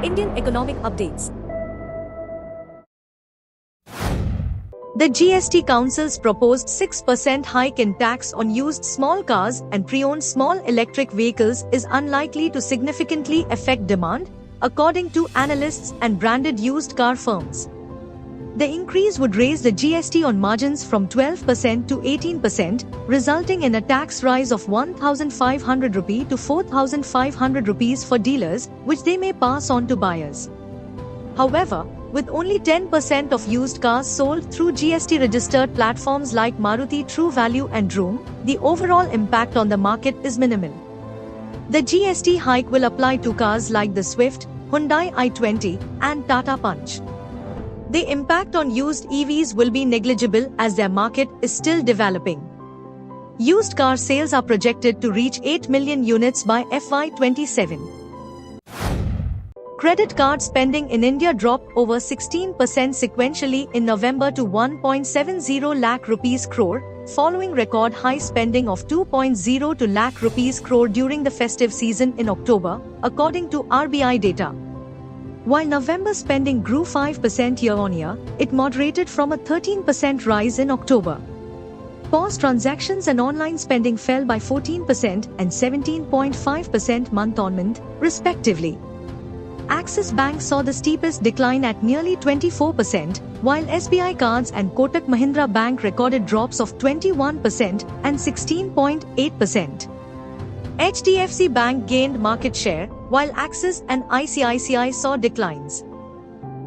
Indian economic updates. The GST Council's proposed 6% hike in tax on used small cars and pre-owned small electric vehicles is unlikely to significantly affect demand, according to analysts and branded used car firms. The increase would raise the GST on margins from 12% to 18%, resulting in a tax rise of 1,500 rupee to 4,500 rupees for dealers, which they may pass on to buyers. However, with only 10% of used cars sold through GST-registered platforms like Maruti True Value and Droom, the overall impact on the market is minimal. The GST hike will apply to cars like the Swift, Hyundai i20, and Tata Punch. The impact on used EVs will be negligible as their market is still developing. Used car sales are projected to reach 8 million units by FY27. Credit card spending in India dropped over 16% sequentially in November to 1.70 lakh rupees crore, following record high spending of 2.02 lakh rupees crore during the festive season in October, according to RBI data. While November spending grew 5% year-on-year, it moderated from a 13% rise in October. POS transactions and online spending fell by 14% and 17.5% month-on-month, respectively. Axis Bank saw the steepest decline at nearly 24%, while SBI Cards and Kotak Mahindra Bank recorded drops of 21% and 16.8%. HDFC Bank gained market share, while Axis and ICICI saw declines.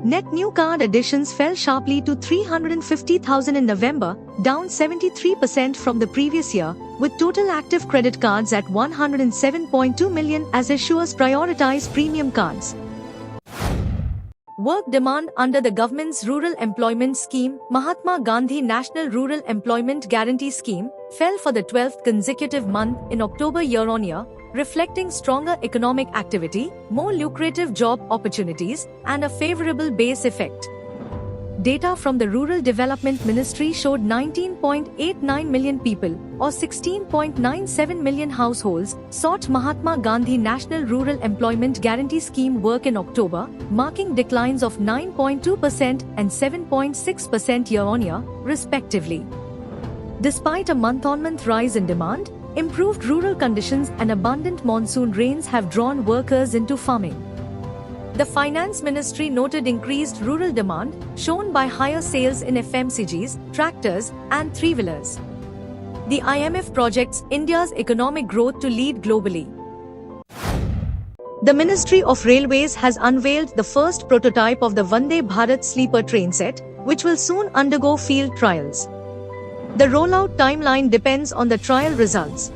Net new card additions fell sharply to 350,000 in November, down 73% from the previous year, with total active credit cards at 107.2 million as issuers prioritize premium cards. Work demand under the government's Rural Employment Scheme, Mahatma Gandhi National Rural Employment Guarantee Scheme, fell for the 12th consecutive month in October year-on-year, reflecting stronger economic activity, more lucrative job opportunities, and a favorable base effect. Data from the Rural Development Ministry showed 19.89 million people, or 16.97 million households, sought Mahatma Gandhi National Rural Employment Guarantee Scheme work in October, marking declines of 9.2% and 7.6% year-on-year, respectively. Despite a month-on-month rise in demand, improved rural conditions and abundant monsoon rains have drawn workers into farming. The Finance Ministry noted increased rural demand, shown by higher sales in FMCGs, tractors, and three-wheelers. The IMF projects India's economic growth to lead globally. The Ministry of Railways has unveiled the first prototype of the Vande Bharat sleeper train set, which will soon undergo field trials. The rollout timeline depends on the trial results.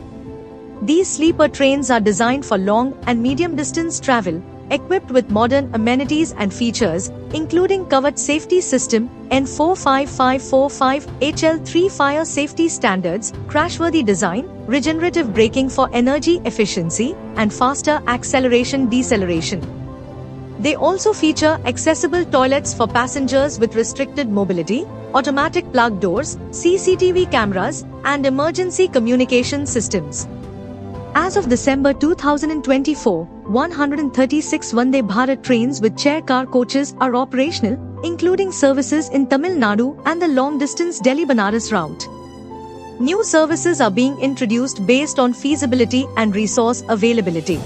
These sleeper trains are designed for long and medium-distance travel, equipped with modern amenities and features, including covered safety system, N45545 HL3 fire safety standards, crashworthy design, regenerative braking for energy efficiency, and faster acceleration-deceleration. They also feature accessible toilets for passengers with restricted mobility, automatic plug doors, CCTV cameras, and emergency communication systems. As of December 2024, 136 Vande Bharat trains with chair car coaches are operational, including services in Tamil Nadu and the long-distance Delhi-Banaras route. New services are being introduced based on feasibility and resource availability.